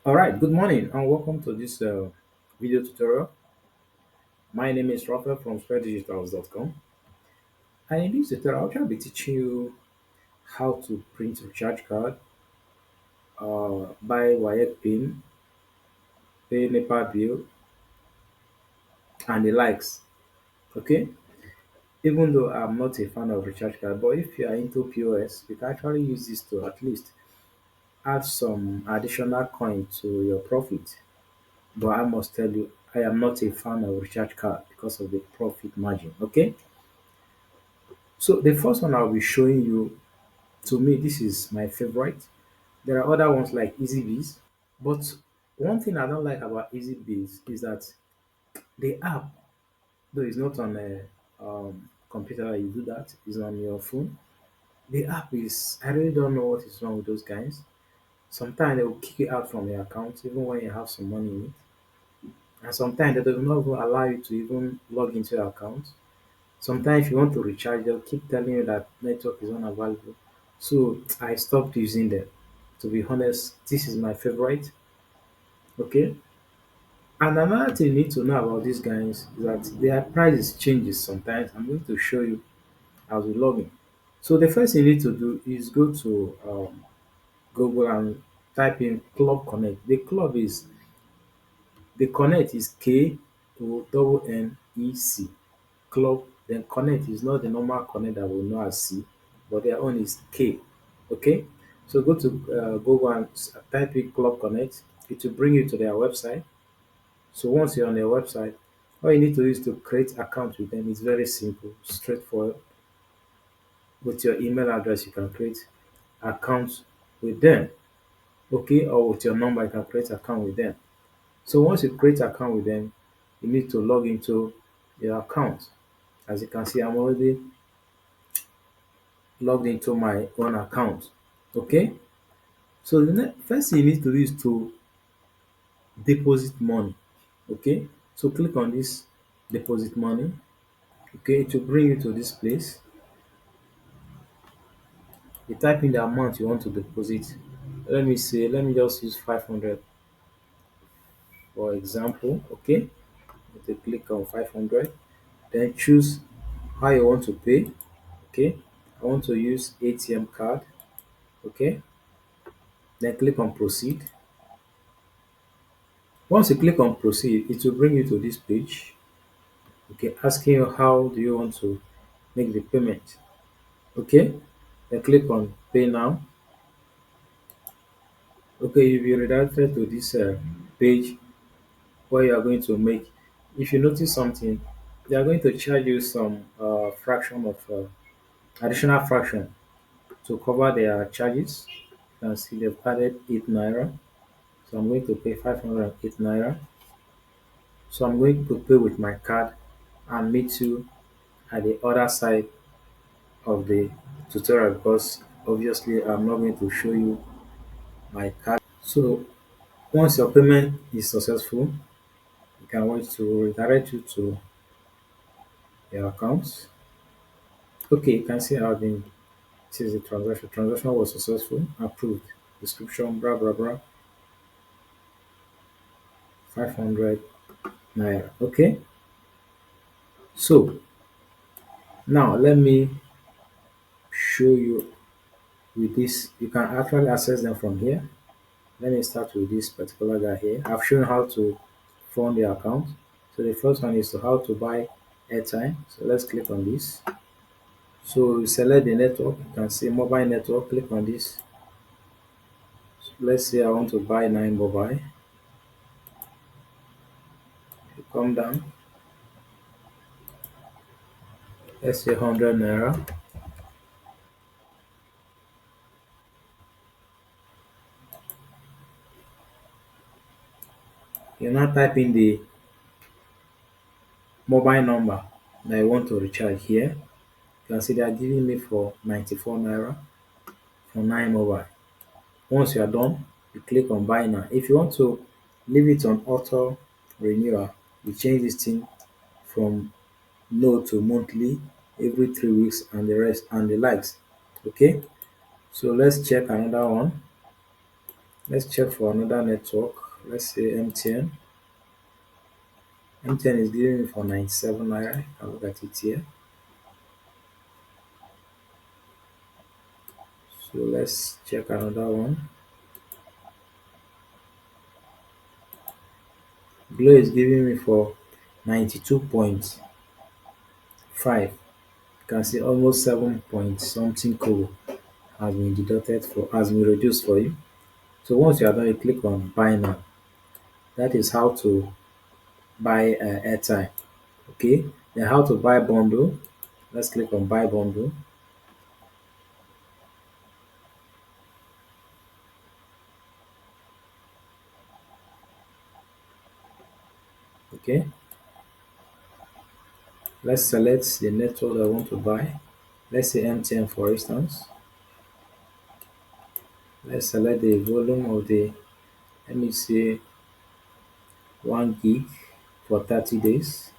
All right, good morning and welcome to this video tutorial. My name is Rafael from squaredigitals.com, and in this tutorial, I'll try to be teaching you how to print recharge card, buy wire pin, pay NEPA bill, and the likes. Okay, even though I'm not a fan of recharge card, but if you are into POS, you can actually use this to at least add some additional coin to your profit. But I must tell you, I am not a fan of recharge card because of the profit margin. Okay. So the first one I'll be showing you, to me, this is my favorite. There are other ones like EasyBiz, but one thing I don't like about EasyBiz is that the app, though it's not on a computer that you do that, it's on your phone. The app is, I really don't know what is wrong with those guys. Sometimes they will kick you out from your account even when you have some money in it. And sometimes they do not even allow you to even log into your account. Sometimes if you want to recharge, they'll keep telling you that network is unavailable. So I stopped using them. To be honest, this is my favorite. Okay. And another thing you need to know about these guys is that their prices changes sometimes. I'm going to show you as we log in. So the first thing you need to do is go to Google and type in Club Connect. The Connect is Connec. Club, then Connect is not the normal Connect that we know as C, but their own is K. Okay, so go to Google and type in Club Connect. It will bring you to their website. So once you're on their website, all you need to do is to create account with them. It's very simple, straightforward. With your email address, you can create accounts with them. Okay, or with your number, you can create account with them. So once you create account with them, you need to log into your account. As you can see, I'm already logged into my own account. Okay, so the first thing you need to do is to deposit money. Okay, so click on this deposit money. Okay, it will bring you to this place. You type in the amount you want to deposit. Let me say, let me just use 500 for example. Okay, you click on 500, then choose how you want to pay. Okay, I want to use ATM card. Okay, then click on proceed. Once you click on proceed, it will bring you to this page. Okay, asking you how do you want to make the payment. Okay, then click on pay now. Okay, you'll be redirected to this page where you are going to make. If you notice something, they are going to charge you some fraction of additional fraction to cover their charges. You can see they've added 8 naira. So I'm going to pay 508 naira. So I'm going to pay with my card and meet you at the other side of the tutorial because obviously I'm not going to show you my card. So once your payment is successful, you can wait to redirect you to your accounts. Okay, you can see how the this is the transaction. Transaction was successful, approved. Description, blah blah blah. 500 naira. Okay, so now let me show you with this. You can actually access them from here. Let me start with this particular guy here. I've shown how to fund the account. So the first one is to how to buy airtime. So let's click on this. So you select the network. You can see mobile network. Click on this. So let's say I want to buy 9 mobile. You come down. Let's say 100 naira. You now type in the mobile number that you want to recharge here. You can see they are giving me for 94 naira for 9 mobile. Once you are done, you click on buy now. If you want to leave it on auto renewal, you change this thing from no to monthly every 3 weeks and the rest and the likes. Okay, so let's check another one. Let's check for another network. Let's say MTN. MTN is giving me for 97 naira. I'll look at it here. So let's check another one. Glo is giving me for 92.5. You can see almost 7 point something kobo has been deducted for has been reduced for you. So once you are done, you click on buy now. That is how to buy airtime. Okay. Then how to buy bundle. Let's click on buy bundle. Okay. Let's select the network that I want to buy. Let's say MTN for instance. Let's select the volume of the, let me say 1 gig for 30 days.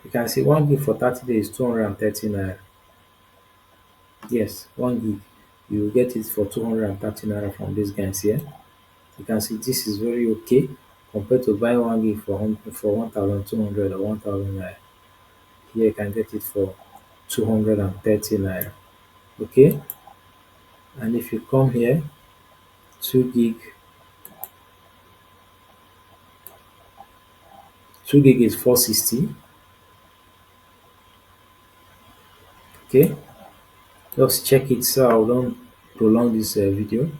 You can see 1 gig for 30 days, 230 naira. Yes, 1 gig. You will get it for 230 naira from these guys here. You can see this is very okay compared to buying 1 gig for 1,200 or 1,000 naira. Here you can get it for 230 naira. Okay, and if you come here, 2 gig, 2 gig is 460. Okay, just check it so I don't prolong this video.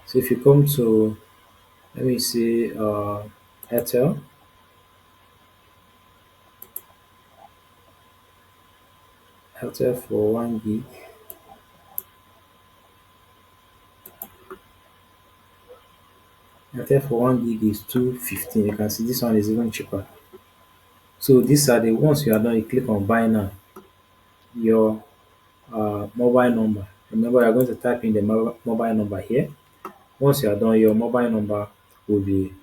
So if you come to, let me see, Airtel. Airtel for 1 gig. Airtel for 1 gig is 215. You can see this one is even cheaper. So these are the ones you are done. You click on buy now. Your mobile number. Remember, you're going to type in the mobile number here. Once you are done, your mobile number will be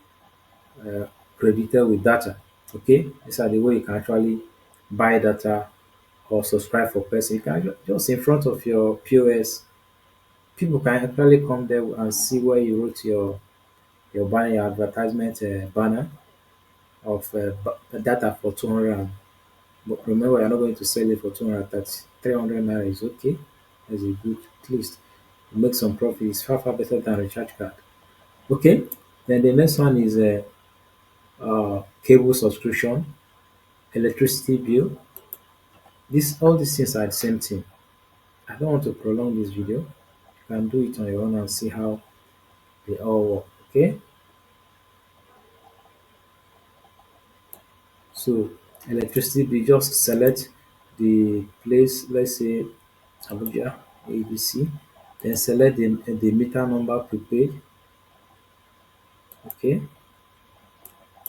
uh, credited with data. Okay, these are the way you can actually buy data or subscribe for person. You can just in front of your POS, people can actually come there and see where you wrote your banner, your advertisement banner of data for 200. But remember, you're not going to sell it for 230. 300 naira is okay. That's a good, at least make some profit. It's far better than recharge card. Okay, then the next one is cable subscription, electricity bill. This all these things are the same thing. I don't want to prolong this video. You can do it on your own and see how they all work. Okay, so electricity bill, just select the place. Let's say Abuja ABC. Then select the meter number prepaid. Okay,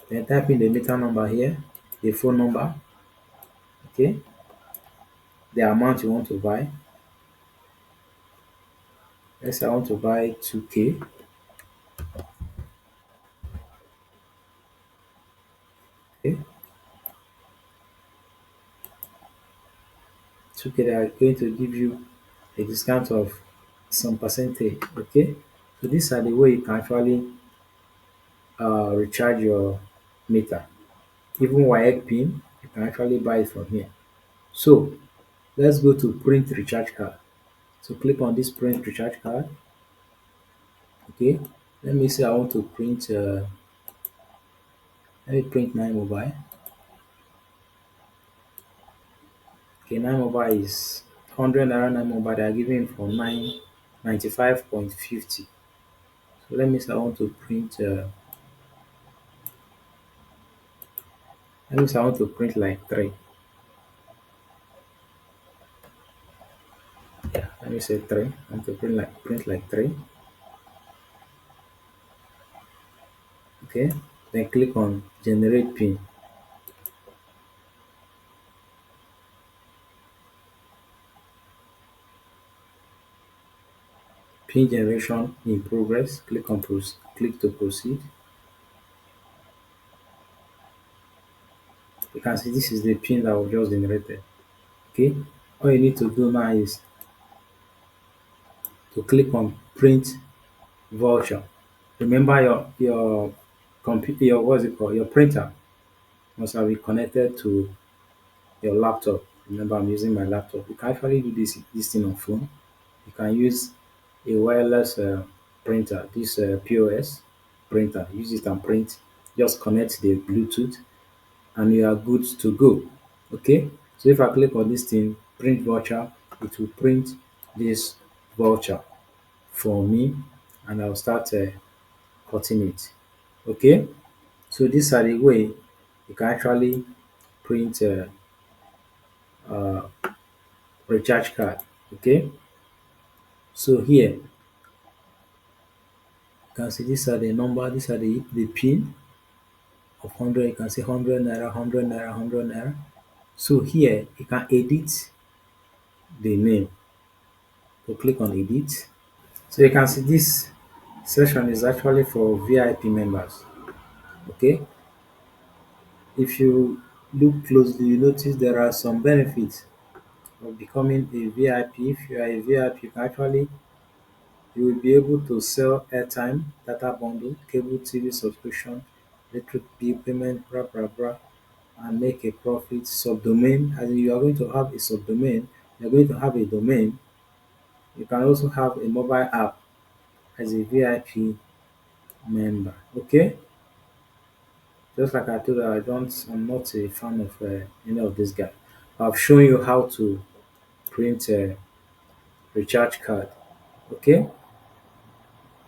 then type in the meter number here, the phone number. Okay, the amount you want to buy. Let's say I want to buy 2K. Okay, 2K, they are going to give you a discount of some percentage. Okay, so these are the way you can actually recharge your meter. Even WIAC pin, you can actually buy it from here. So let's go to print recharge card. So click on this print recharge card. Okay, let me say I want to print. Let me print 9 mobile. Okay, 9 mobile is 100 naira. 9 mobile they are giving for 995.50. So let me say I want to print. Let me say I want to print like three. Yeah, let me say three. I want to print like three. Okay, then click on generate pin. Pin generation in progress. Click to proceed. You can see this is the pin that was just generated. Okay, all you need to do now is to click on print voucher. Remember your what's it called, your printer must have been connected to your laptop. Remember, I'm using my laptop. You can actually do this thing on phone. You can use a wireless printer, this POS printer. Use it and print. Just connect the Bluetooth and you are good to go. Okay. So if I click on this thing, print voucher, it will print this voucher for me, and I'll start cutting it. Okay. So these are the way you can actually print uh, recharge card. Okay. So here you can see these are the number, these are the pin of 100. You can see 100 naira, 100 naira, 100 naira. So here you can edit the name. So click on edit. So you can see this section is actually for VIP members. Okay. If you look closely, you notice there are some benefits of becoming a VIP. If you are a VIP, you can actually you will be able to sell airtime, data bundle, cable TV subscription, electric bill payment, blah blah blah, and make a profit. Subdomain, as in you are going to have a subdomain, you are going to have a domain. You can also have a mobile app as a VIP member. Okay, just like I told you, I'm not a fan of any of this guy. I've shown you how to print a recharge card. Okay,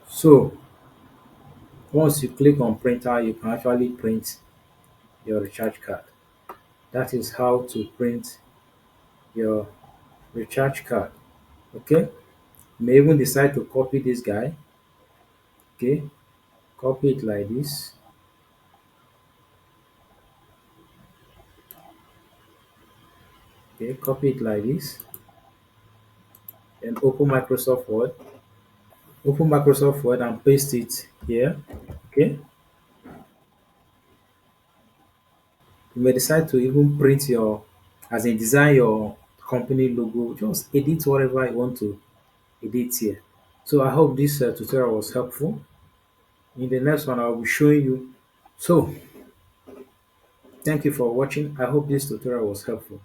so once you click on printer, you can actually print your recharge card. That is how to print your recharge card. Okay, you may even decide to copy this guy. Okay, copy it like this. Okay, copy it like this. Then open Microsoft Word. Open Microsoft Word and paste it here. Okay, you may decide to even print your, as in design your company logo. Just edit whatever you want to edit here. So I hope this tutorial was helpful. In the next one, I will be showing you. So thank you for watching. I hope this tutorial was helpful.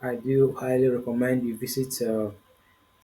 I do highly recommend you visit